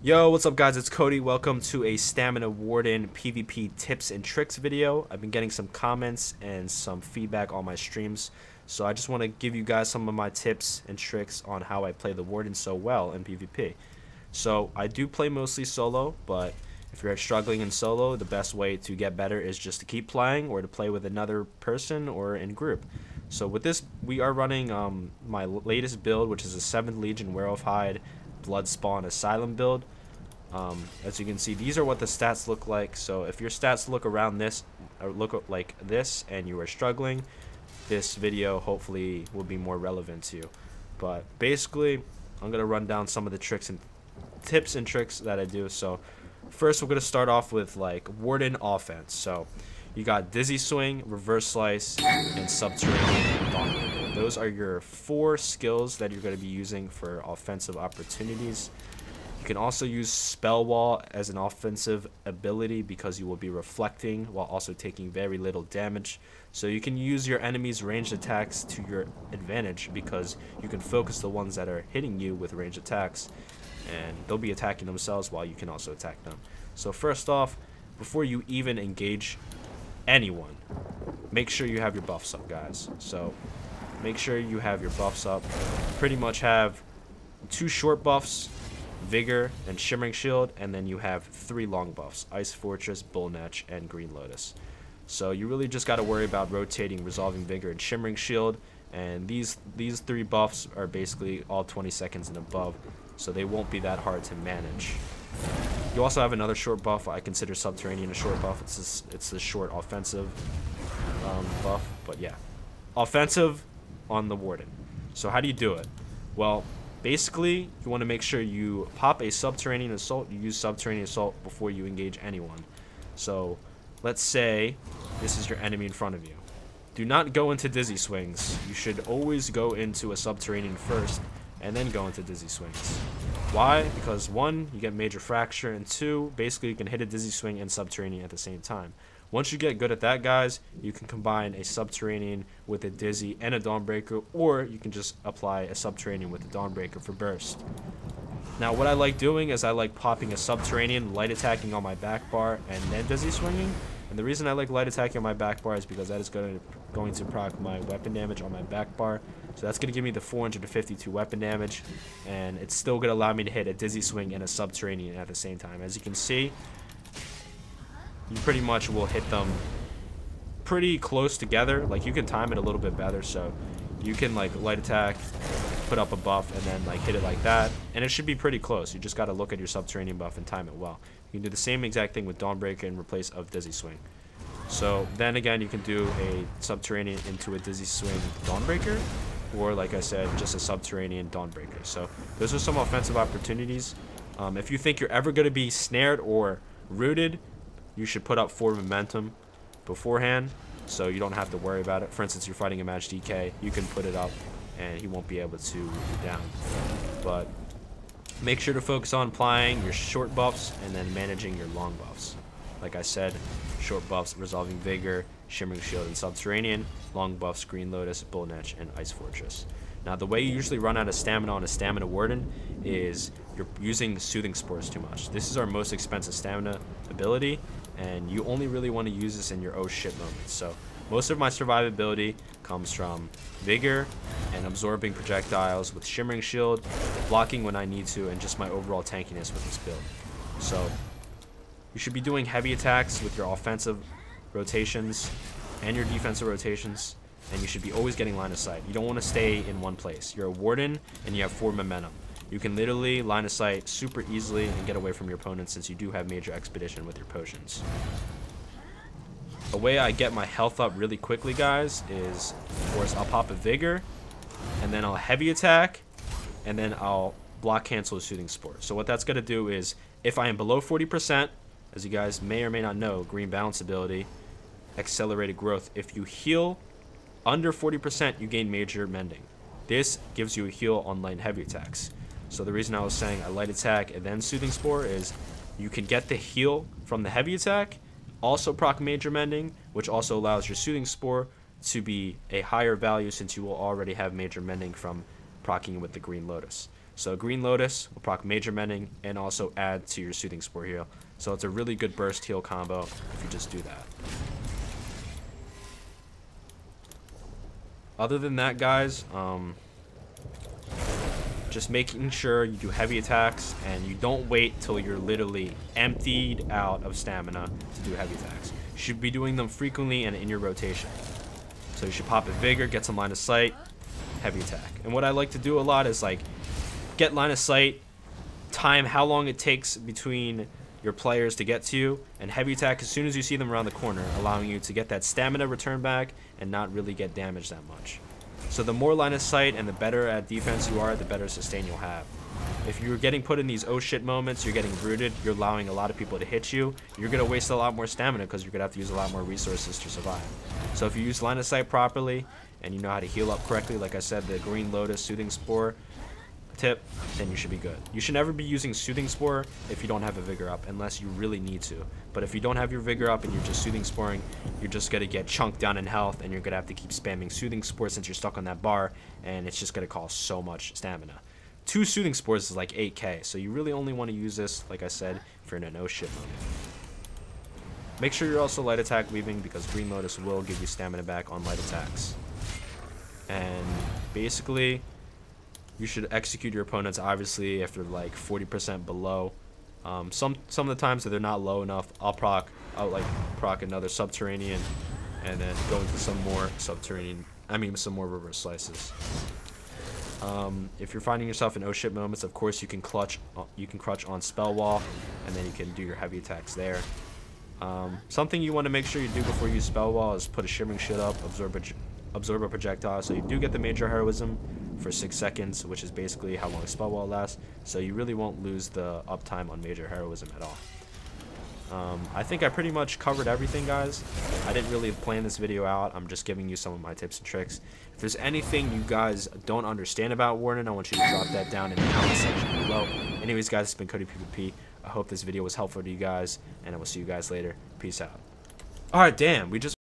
Yo, what's up guys, it's Cody. Welcome to a Stamina Warden PvP tips and tricks video. I've been getting some comments and some feedback on my streams, so I just want to give you guys some of my tips and tricks on how I play the Warden so well in PvP. So I do play mostly solo, but if you're struggling in solo, the best way to get better is just to keep playing or to play with another person or in group. So with this, we are running my latest build, which is a 7th Legion Werewolf Hide Bloodspawn Asylum build. As you can see, these are what the stats look like. So if your stats look around this or look like this and you are struggling, this video hopefully will be more relevant to you. But basically, I'm gonna run down some of the tricks and tips and tricks that I do. So first, we're gonna start off with like Warden offense. So you got Dizzy Swing, Reverse Slice, and Subterranean Dawn. Those are your 4 skills that you're going to be using for offensive opportunities. You can also use Spell Wall as an offensive ability because you will be reflecting while also taking very little damage. So you can use your enemy's ranged attacks to your advantage because you can focus the ones that are hitting you with ranged attacks, and they'll be attacking themselves while you can also attack them. So first off, before you even engage anyone, make sure you have your buffs up, guys. So make sure you have your buffs up. Pretty much have 2 short buffs, Vigor and Shimmering Shield, and then you have 3 long buffs, Ice Fortress, Bull Netch, and Green Lotus. So you really just got to worry about rotating Resolving Vigor and Shimmering Shield, and these 3 buffs are basically all 20 seconds and above, so they won't be that hard to manage. You also have another short buff. I consider Subterranean a short buff. It's the short offensive buff, but yeah, offensive on the Warden. So how do you do it? Well, basically, you want to make sure you pop a Subterranean Assault. You use Subterranean Assault before you engage anyone. So let's say this is your enemy in front of you. Do not go into Dizzy Swings. You should always go into a Subterranean first and then go into Dizzy Swings. Why? Because 1, you get Major Fracture, and 2, basically you can hit a Dizzy Swing and Subterranean at the same time. Once you get good at that, guys, you can combine a Subterranean with a Dizzy and a Dawnbreaker, or you can just apply a Subterranean with a Dawnbreaker for burst. Now, what I like doing is I like popping a Subterranean, light attacking on my back bar, and then Dizzy Swinging. And the reason I like light attacking on my back bar is because that is going to proc my weapon damage on my back bar. So that's going to give me the 452 weapon damage, and it's still going to allow me to hit a Dizzy Swing and a Subterranean at the same time. As you can see, you pretty much will hit them pretty close together. Like, you can time it a little bit better, so you can like light attack, put up a buff, and then like hit it like that, and it should be pretty close. You just got to look at your Subterranean buff and time it well. You can do the same exact thing with Dawnbreaker in replace of Dizzy Swing. So then again, you can do a Subterranean into a Dizzy Swing Dawnbreaker, or like I said, just a Subterranean Dawnbreaker. So those are some offensive opportunities. If you think you're ever going to be snared or rooted, you should put up 4 momentum beforehand, so you don't have to worry about it. For instance, you're fighting a match DK, you can put it up and he won't be able to root you down. But make sure to focus on applying your short buffs and then managing your long buffs. Like I said, short buffs, Resolving Vigor, Shimmering Shield, and Subterranean. Long buffs, Green Lotus, Bull Netch, and Ice Fortress. Now, the way you usually run out of stamina on a Stamina Warden is you're using Soothing Spores too much. This is our most expensive stamina ability, and you only really want to use this in your oh shit moments. So most of my survivability comes from Vigor and absorbing projectiles with Shimmering Shield, blocking when I need to, and just my overall tankiness with this build. So you should be doing heavy attacks with your offensive rotations and your defensive rotations, and you should be always getting line of sight. You don't want to stay in one place. You're a Warden and you have 4 momentum. You can literally line of sight super easily and get away from your opponent since you do have major expedition with your potions. A way I get my health up really quickly, guys, is, of course, I'll pop a Vigor, and then I'll heavy attack, and then I'll block cancel a Soothing Spore. So what that's going to do is, if I am below 40%, as you guys may or may not know, Green Balance ability, Accelerated Growth, if you heal under 40%, you gain Major Mending. This gives you a heal on light and heavy attacks. So the reason I was saying I light attack and then Soothing Spore is you can get the heal from the heavy attack, also proc Major Mending, which also allows your Soothing Spore to be a higher value since you will already have Major Mending from proccing with the Green Lotus. So Green Lotus will proc Major Mending and also add to your Soothing Spore heal. So it's a really good burst heal combo if you just do that. Other than that, guys, just making sure you do heavy attacks and you don't wait till you're literally emptied out of stamina to do heavy attacks. You should be doing them frequently and in your rotation. So you should pop a Vigor, get some line of sight, heavy attack. And what I like to do a lot is like get line of sight, time how long it takes between your players to get to you, and heavy attack as soon as you see them around the corner, allowing you to get that stamina return back and not really get damaged that much. So the more line of sight and the better at defense you are, the better sustain you'll have. If you're getting put in these oh shit moments, you're getting rooted, you're allowing a lot of people to hit you, you're going to waste a lot more stamina because you're going to have to use a lot more resources to survive. So if you use line of sight properly and you know how to heal up correctly, like I said, the Green Lotus Soothing Spore tip, then you should be good. You should never be using Soothing Spore if you don't have a Vigor up, unless you really need to. But if you don't have your Vigor up and you're just Soothing Sporing, you're just going to get chunked down in health, and you're going to have to keep spamming Soothing Spore since you're stuck on that bar, and it's just going to cost so much stamina. 2 Soothing Spores is like 8k, so you really only want to use this, like I said, if you're in a no shit moment. Make sure you're also light attack weaving, because Green Lotus will give you stamina back on light attacks. And basically, you should execute your opponents obviously if they're like 40% below. Some of the times that they're not low enough, I'll proc another Subterranean and then go into some more Subterranean, some more reverse slices. If you're finding yourself in oh shit moments, of course you can crutch on Spell Wall, and then you can do your heavy attacks there. Something you want to make sure you do before you use Spell Wall is put a Shimmering Shit up, absorb a projectile, so you do get the Major Heroism for 6 seconds, which is basically how long Spell Wall lasts, so you really won't lose the uptime on Major Heroism at all. I think I pretty much covered everything, guys. I didn't really plan this video out. I'm just giving you some of my tips and tricks. If there's anything you guys don't understand about Warden, I want you to drop that down in the comment section below. Anyways, guys, it's been Cody PvP. I hope this video was helpful to you guys, and I will see you guys later. Peace out. Alright, damn, we just